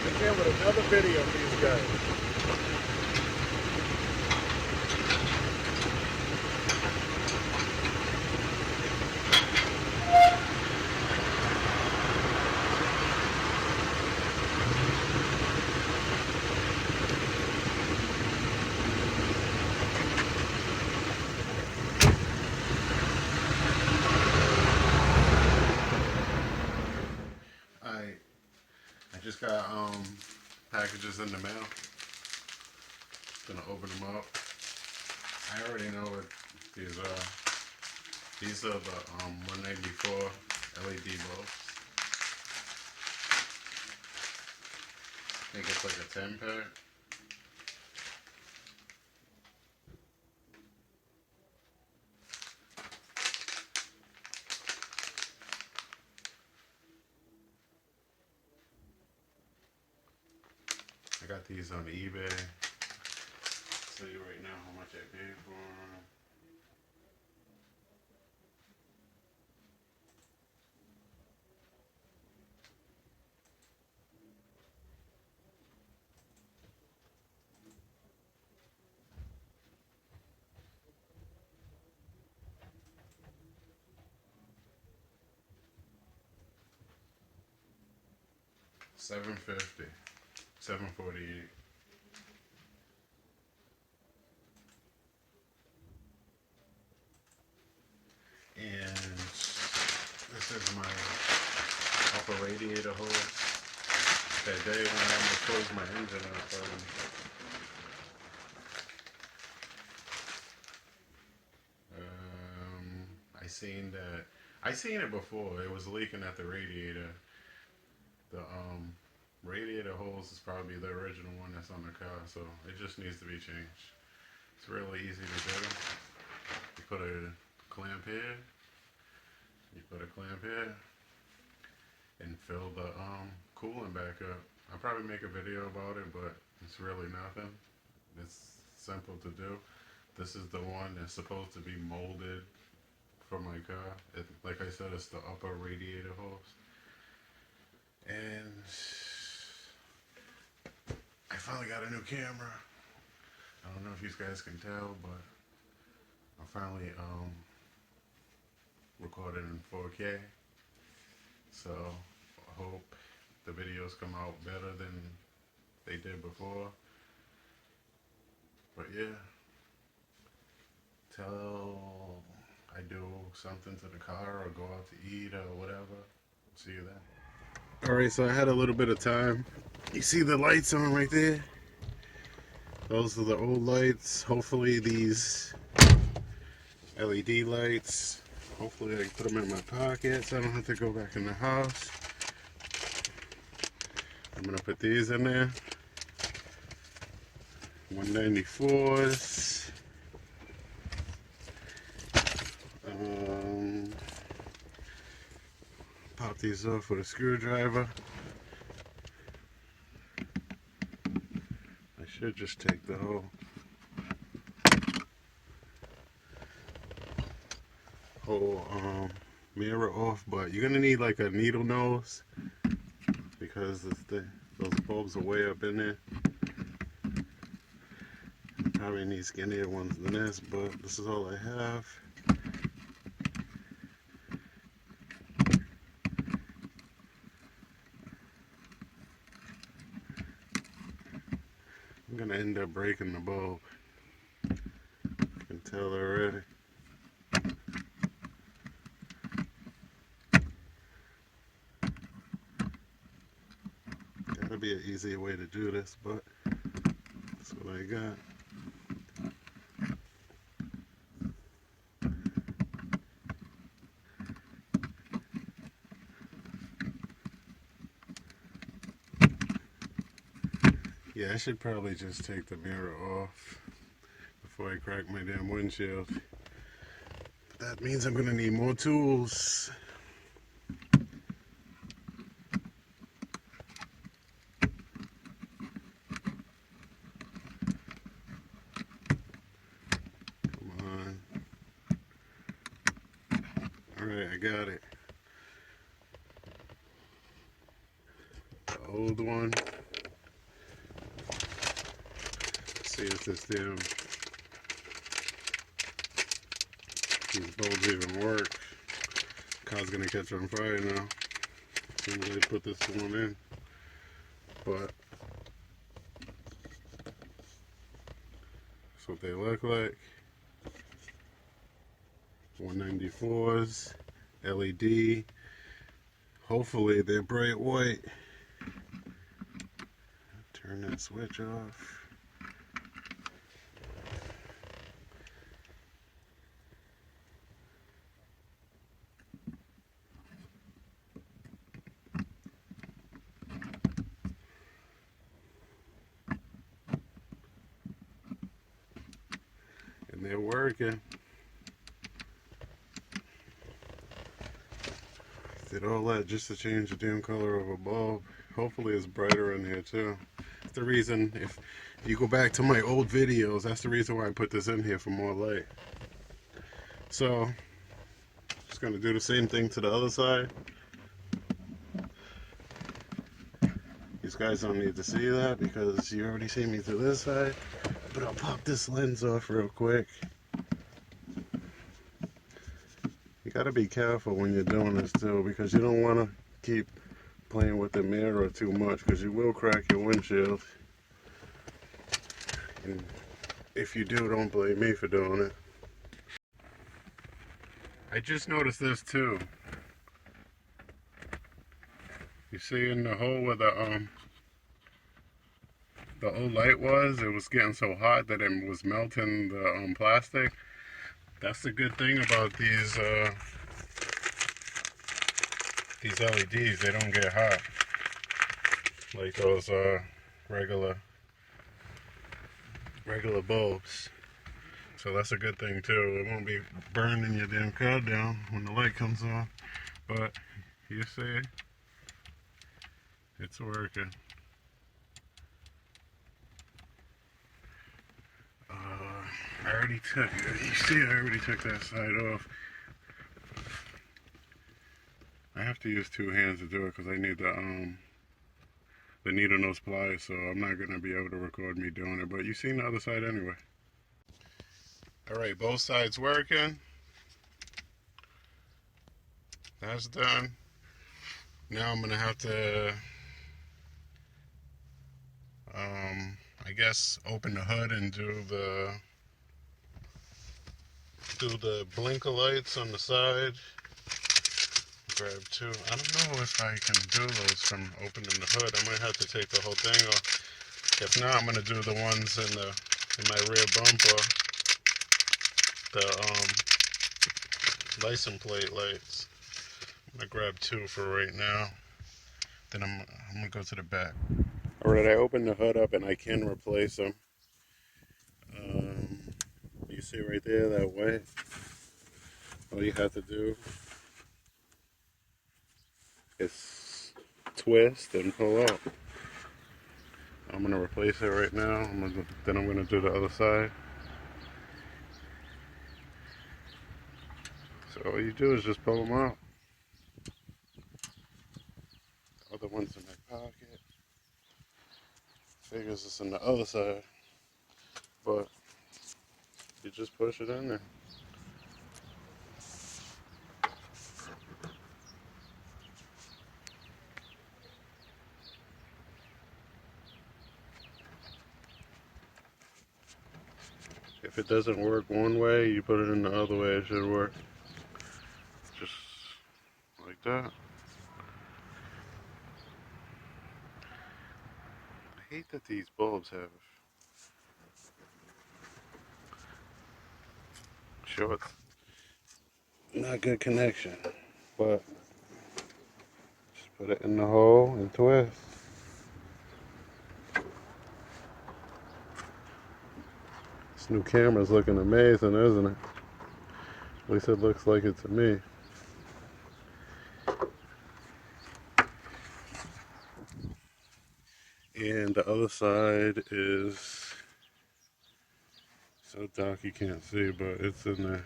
again with another video for these guys. I just got packages in the mail. Gonna open them up. I already know what these are. These are the 194 LED bulbs. I think it's like a 10 pack. I got these on eBay. I'll tell you right now how much I paid for them. $7.50, $7.48. And this is my upper radiator hose. That day when I almost closed my engine up, I seen it before. It was leaking at the radiator. The radiator hose is probably the original one that's on the car, so it just needs to be changed. It's really easy to do. You put a clamp here, and fill the coolant back up. I'll probably make a video about it, but it's really nothing. It's simple to do. This is the one that's supposed to be molded for my car. Like I said, it's the upper radiator hose. And I finally got a new camera. I don't know if you guys can tell, but I finally recorded in 4K. So I hope the videos come out better than they did before. But yeah, till I do something to the car or go out to eat or whatever. See you then. Alright, so I had a little bit of time. You see the lights on right there? Those are the old lights. Hopefully these LED lights, hopefully I can put them in my pocket so I don't have to go back in the house. I'm going to put these in there. 194s. Pop these off with a screwdriver. I should just take the whole mirror off, but you're gonna need like a needle nose because those bulbs are way up in there. Probably need skinnier ones than this, but this is all I have. I'm gonna end up breaking the bulb. You can tell already. Gotta be an easier way to do this, but that's what I got. Yeah, I should probably just take the mirror off before I crack my damn windshield. But that means I'm gonna need more tools. Come on. Alright, I got it. The old one. See if these bulbs even work. Car's gonna catch on fire now as soon as I put this one in. But that's what they look like. 194s, LED. Hopefully they're bright white. Turn that switch off. And they're working. Did all that just to change the damn color of a bulb. Hopefully it's brighter in here too. That's the reason, if you go back to my old videos, that's the reason why I put this in here, for more light. So, just gonna do the same thing to the other side. These guys don't need to see that because you already see me to this side. But I'll pop this lens off real quick. You gotta be careful when you're doing this too, because you don't want to keep playing with the mirror too much, because you will crack your windshield. And if you do, don't blame me for doing it. I just noticed this too. You see in the hole where the old light was, it was getting so hot that it was melting the plastic. That's the good thing about these LEDs. They don't get hot like those regular bulbs. So that's a good thing too. It won't be burning your damn car down when the light comes on. But you see, it's working. I already took, you see, I already took that side off. I have to use two hands to do it because I need the needle nose pliers, so I'm not gonna be able to record me doing it. But you seen the other side anyway. All right, both sides working. That's done. Now I'm gonna have to, I guess, open the hood and do the blinker lights on the side. Grab two. I don't know if I can do those from opening the hood. I might have to take the whole thing off. If not, I'm gonna do the ones in my rear bumper, the license plate lights. I'm gonna grab two for right now. Then I'm gonna go to the back. All right, I opened the hood up and I can replace them. You see right there that way. All you have to do is twist and pull out. I'm gonna replace it right now. Then I'm gonna do the other side. So all you do is just pull them out. The other one's in my pocket. Figures it's on the other side, but you just push it in there. If it doesn't work one way, you put it in the other way, it should work. Just like that. I hate that these bulbs have short, not good connection, but just put it in the hole and twist. This new camera's looking amazing, isn't it? At least it looks like it to me. And the other side is so dark you can't see, but it's in there.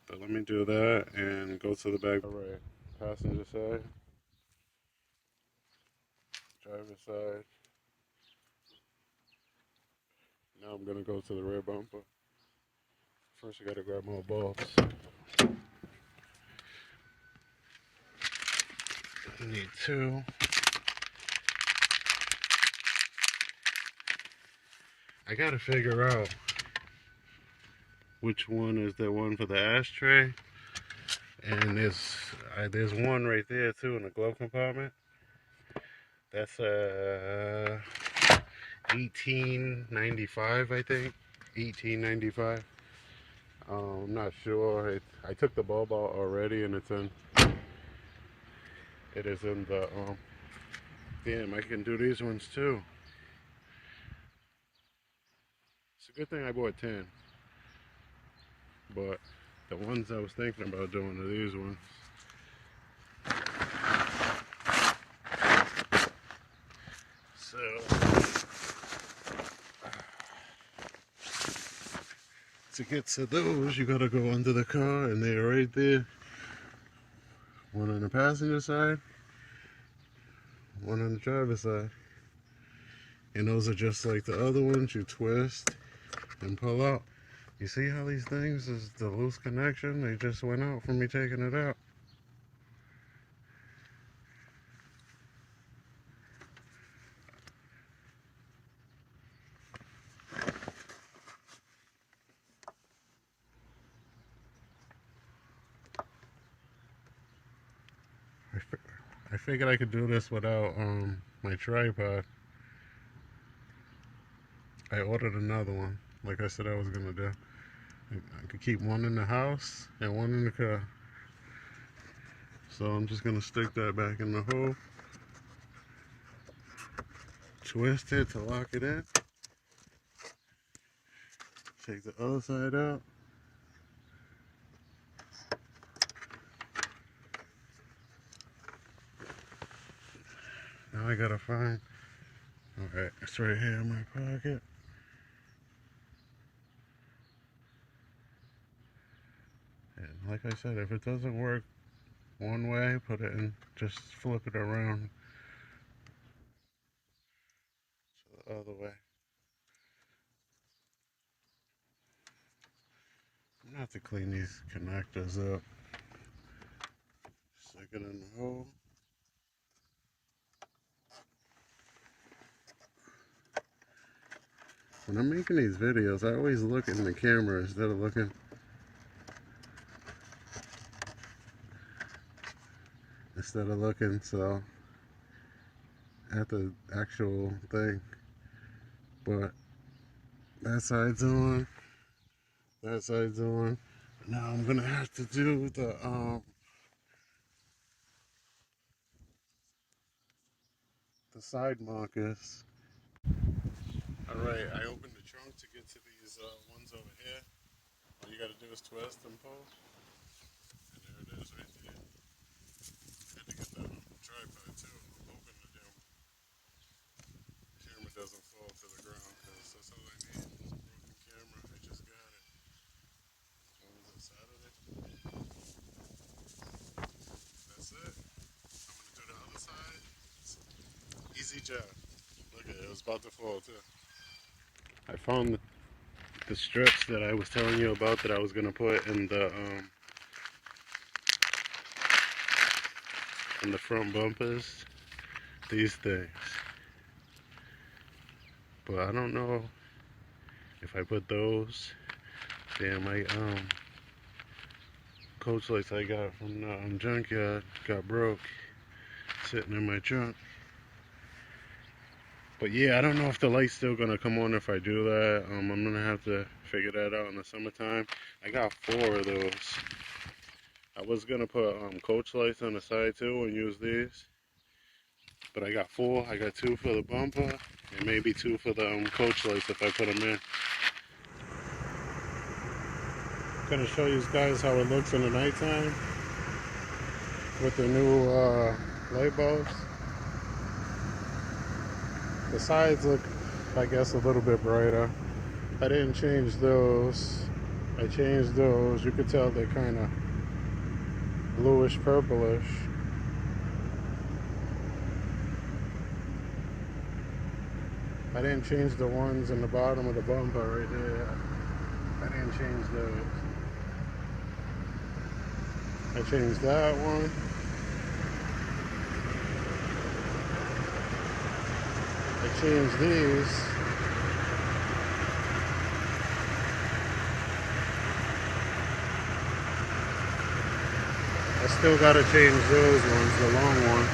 But let me do that and go to the back. All right, passenger side, driver side. Now I'm gonna go to the rear bumper. First I gotta grab more bolts. I need two. I gotta figure out which one is the one for the ashtray. And there's one right there too in the glove compartment. That's 1895, I think. 1895. I'm not sure. I took the bulb out already, and it is in the damn. I can do these ones too. It's a good thing I bought 10. But the ones I was thinking about doing are these ones. So to get to those, you gotta go under the car, and they're right there. One on the passenger side, one on the driver's side. And those are just like the other ones. You twist and pull out. You see how these things is the loose connection? They just went out from me taking it out. I figured I could do this without my tripod. I ordered another one, like I said I was gonna do. I could keep one in the house and one in the car. So I'm just gonna stick that back in the hole, twist it to lock it in, take the other side out. Now I gotta find, alright, it's right here in my pocket. And like I said, if it doesn't work one way, put it in, just flip it around to the other way. I'm gonna have to clean these connectors up. Stick it in the hole. When I'm making these videos, I always look in the camera instead of looking so at the actual thing. But that side's on, that side's on. Now I'm gonna have to do the side markers. Alright, I opened the trunk to get to these ones over here. All you gotta do is twist and pull. And there it is right there. I had to get that on the tripod too. I'm hoping the damn camera doesn't fall to the ground, because that's all I need is a broken camera. I just got it. When was it, Saturday? That's it. I'm gonna do the other side. Easy job. Look at it, it was about to fall too. I found the strips that I was telling you about that I was gonna put in the front bumpers. These things. But I don't know if I put those. Damn, my coach lights I got from the junkyard got broke, sitting in my trunk. But yeah, I don't know if the light's still gonna come on if I do that. I'm gonna have to figure that out in the summertime. I got 4 of those. I was gonna put coach lights on the side too and use these, but I got 4. I got 2 for the bumper and maybe 2 for the coach lights if I put them in. I'm gonna show you guys how it looks in the nighttime with the new light bulbs. The sides look, I guess, a little bit brighter. I didn't change those. I changed those. You could tell they're kind of bluish purplish. I didn't change the ones in the bottom of the bumper right there. I didn't change those. I changed that one. I changed these. I still gotta change those ones, the long ones.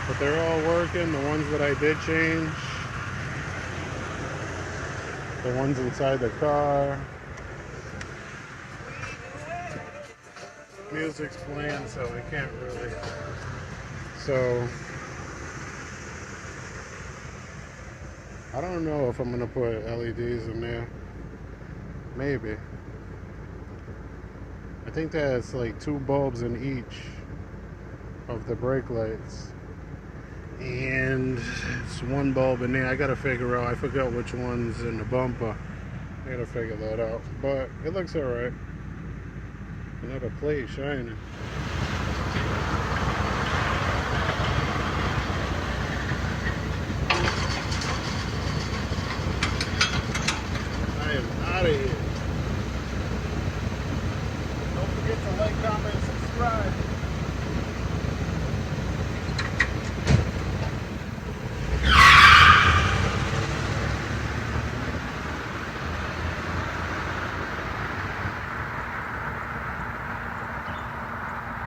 But they're all working. The ones that I did change. The ones inside the car. Music's playing, so I can't really. So I don't know if I'm gonna put LEDs in there. Maybe. I think there's like 2 bulbs in each of the brake lights. And it's 1 bulb in there. I gotta figure out. I forgot which one's in the bumper. I gotta figure that out. But it looks alright. Another plate shining.